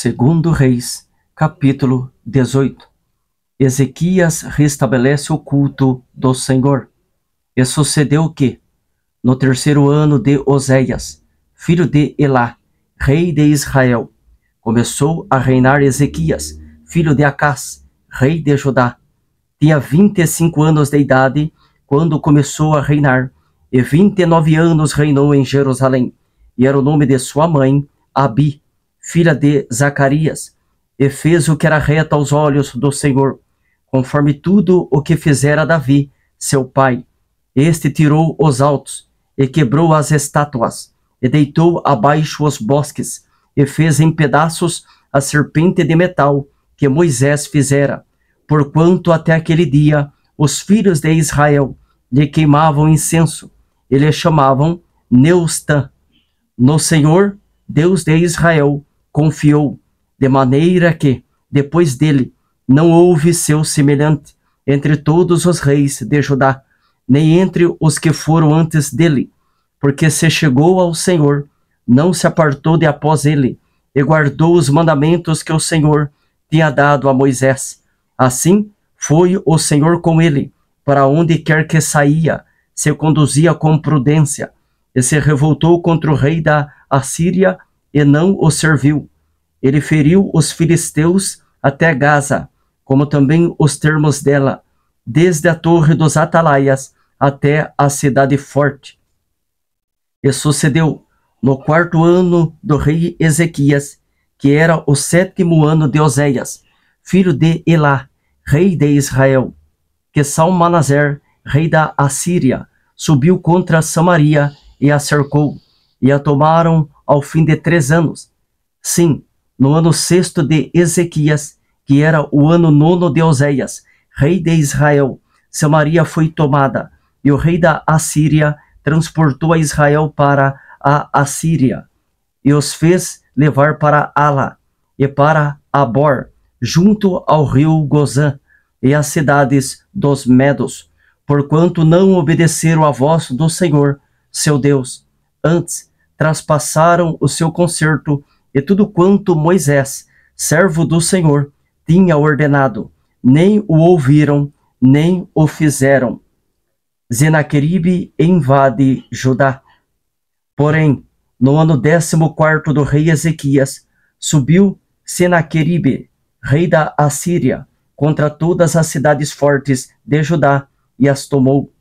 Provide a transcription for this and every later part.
Segundo Reis, capítulo 18. Ezequias restabelece o culto do Senhor. E sucedeu que, no terceiro ano de Oséias, filho de Elá, rei de Israel, começou a reinar Ezequias, filho de Acás, rei de Judá. Tinha 25 anos de idade quando começou a reinar, e 29 anos reinou em Jerusalém. E era o nome de sua mãe, Abi, filha de Zacarias, e fez o que era reto aos olhos do Senhor, conforme tudo o que fizera Davi, seu pai. Este tirou os altos, e quebrou as estátuas, e deitou abaixo os bosques, e fez em pedaços a serpente de metal que Moisés fizera, porquanto até aquele dia os filhos de Israel lhe queimavam incenso, e lhe chamavam Neustã. No Senhor, Deus de Israel, confiou, de maneira que, depois dele, não houve seu semelhante entre todos os reis de Judá, nem entre os que foram antes dele, porque se chegou ao Senhor, não se apartou de após ele, e guardou os mandamentos que o Senhor tinha dado a Moisés. Assim foi o Senhor com ele, para onde quer que saía, se conduzia com prudência, e se revoltou contra o rei da Assíria, e não o serviu. Ele feriu os filisteus até Gaza, como também os termos dela, desde a torre dos atalaias até a cidade forte. E sucedeu, no quarto ano do rei Ezequias, que era o 7º ano de Oséias, filho de Elá, rei de Israel, que Salmanaser, rei da Assíria, subiu contra Samaria e a cercou, e a tomaram ao fim de 3 anos. Sim, no ano 6º de Ezequias, que era o ano 9º de Oséias, rei de Israel, Samaria foi tomada, e o rei da Assíria transportou a Israel para a Assíria, e os fez levar para Ala, e para Abor, junto ao rio Gozã, e as cidades dos Medos, porquanto não obedeceram à voz do Senhor, seu Deus. Antes, traspassaram o seu concerto, e tudo quanto Moisés, servo do Senhor, tinha ordenado, nem o ouviram, nem o fizeram. Senaqueribe invade Judá. Porém, no ano 14º do rei Ezequias, subiu Senaqueribe, rei da Assíria, contra todas as cidades fortes de Judá, e as tomou.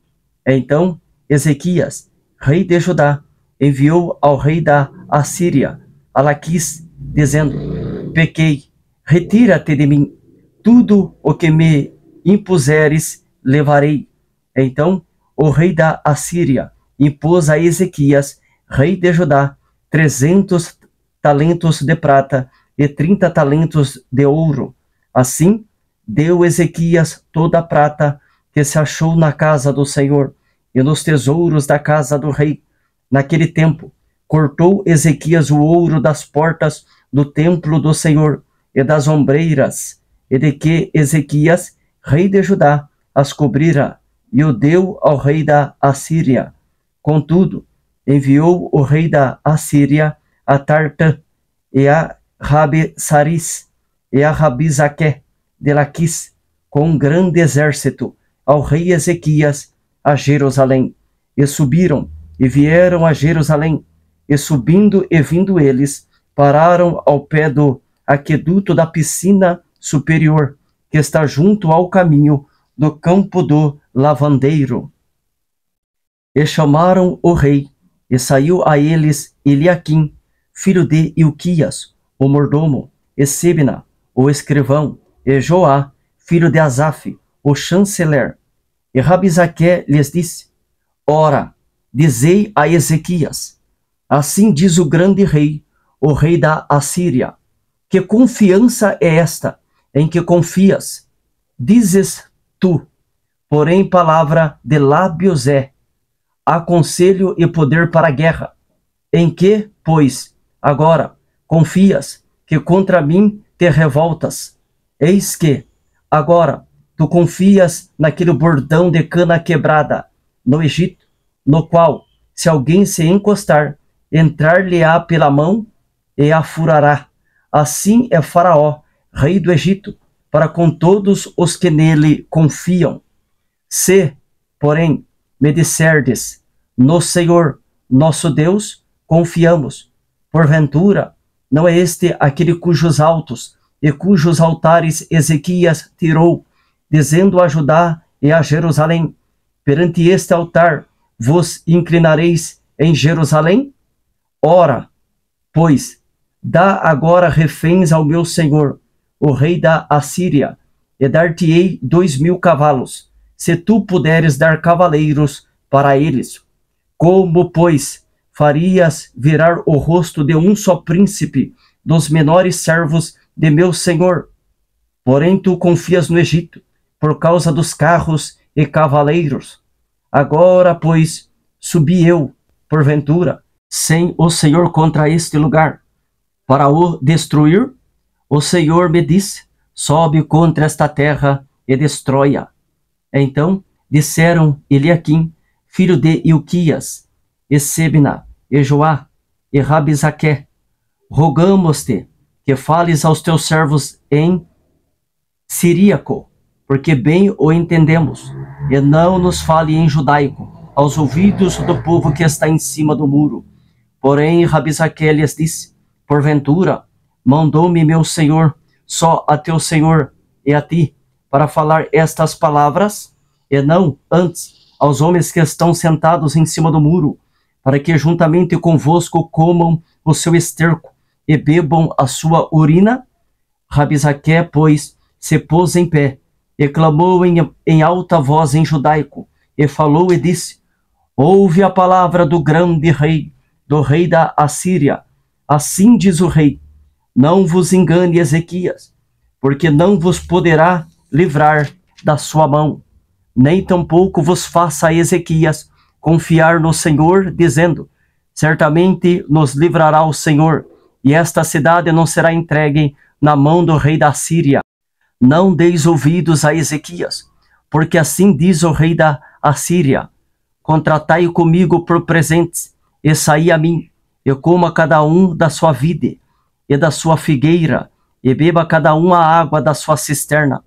Então, Ezequias, rei de Judá, enviou ao rei da Assíria, a Laquis, dizendo: pequei, retira-te de mim, tudo o que me impuseres levarei. Então, o rei da Assíria impôs a Ezequias, rei de Judá, 300 talentos de prata e 30 talentos de ouro. Assim, deu Ezequias toda a prata que se achou na casa do Senhor e nos tesouros da casa do rei. Naquele tempo, cortou Ezequias o ouro das portas do templo do Senhor e das ombreiras, e de que Ezequias, rei de Judá, as cobrira, e o deu ao rei da Assíria. Contudo, enviou o rei da Assíria a Tartã, e a Rabi-Saris, e a Rabi-Zaqué de Laquis, com um grande exército, ao rei Ezequias, a Jerusalém. E subiram, e vieram a Jerusalém, e subindo e vindo eles, pararam ao pé do aqueduto da piscina superior, que está junto ao caminho do campo do lavandeiro. E chamaram o rei, e saiu a eles Eliaquim, filho de Ilquias, o mordomo, e Sebna, o escrivão, e Joá, filho de Asaf, o chanceler. E Rabi-Zaqué lhes disse: ora, dizei a Ezequias: assim diz o grande rei, o rei da Assíria, que confiança é esta em que confias? Dizes tu, porém palavra de lábios é, há conselho e poder para a guerra. Em que, pois, agora confias que contra mim te revoltas? Eis que, agora, tu confias naquele bordão de cana quebrada no Egito, no qual, se alguém se encostar, entrar-lhe-á pela mão e a furará. Assim é Faraó, rei do Egito, para com todos os que nele confiam. Se, porém, me disserdes, no Senhor, nosso Deus, confiamos, porventura, não é este aquele cujos altos e cujos altares Ezequias tirou, dizendo a Judá e a Jerusalém, perante este altar vos inclinareis em Jerusalém? Ora, pois, dá agora reféns ao meu senhor, o rei da Assíria, e dar-te-ei 2000 cavalos, se tu puderes dar cavaleiros para eles. Como, pois, farias virar o rosto de um só príncipe dos menores servos de meu senhor? Porém tu confias no Egito, por causa dos carros e cavaleiros. Agora, pois, subi eu, porventura, sem o Senhor contra este lugar, para o destruir? O Senhor me disse, sobe contra esta terra e destrói-a. Então disseram Eliaquim, filho de Ilquias, e Sebna, e Joá, e Rabizaqué, rogamos-te que fales aos teus servos em siríaco, porque bem o entendemos, e não nos fale em judaico, aos ouvidos do povo que está em cima do muro. Porém Rabizaqué lhes disse, porventura, mandou-me meu senhor, só a teu senhor e a ti, para falar estas palavras, e não antes aos homens que estão sentados em cima do muro, para que juntamente convosco comam o seu esterco e bebam a sua urina? Rabizaqué, pois, se pôs em pé, e clamou em alta voz em judaico, e falou e disse, ouve a palavra do grande rei, do rei da Assíria. Assim diz o rei, não vos engane Ezequias, porque não vos poderá livrar da sua mão, nem tampouco vos faça a Ezequias confiar no Senhor, dizendo, certamente nos livrará o Senhor, e esta cidade não será entregue na mão do rei da Síria. Não deis ouvidos a Ezequias, porque assim diz o rei da Assíria, contratai comigo por presentes, e saí a mim, e coma cada um da sua vide, e da sua figueira, e beba cada um a água da sua cisterna,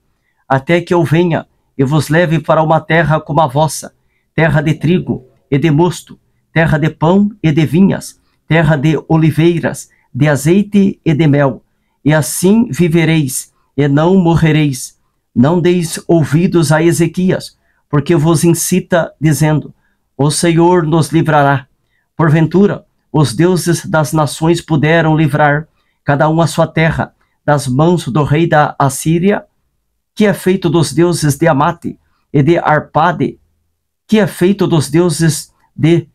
até que eu venha e vos leve para uma terra como a vossa, terra de trigo e de mosto, terra de pão e de vinhas, terra de oliveiras, de azeite e de mel, e assim vivereis, e não morrereis. Não deis ouvidos a Ezequias, porque vos incita, dizendo, o Senhor nos livrará. Porventura, os deuses das nações puderam livrar, cada um a sua terra, das mãos do rei da Assíria? Que é feito dos deuses de Amate e de Arpade? Que é feito dos deuses de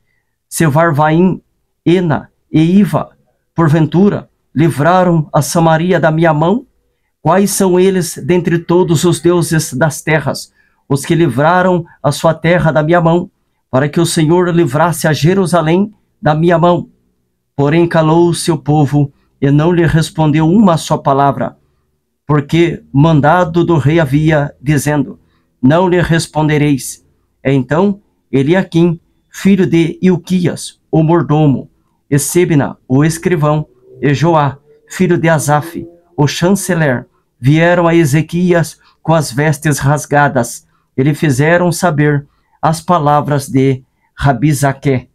Sevarvaim, Ena e Iva? Porventura, livraram a Samaria da minha mão? Quais são eles dentre todos os deuses das terras, os que livraram a sua terra da minha mão, para que o Senhor livrasse a Jerusalém da minha mão? Porém calou-se o povo e não lhe respondeu uma só palavra, porque mandado do rei havia, dizendo, não lhe respondereis. Então Eliaquim, filho de Ilquias, o mordomo, e Sebna, o escrivão, e Joá, filho de Asaf, o chanceler, vieram a Ezequias com as vestes rasgadas, e lhe fizeram saber as palavras de Rabizaqué.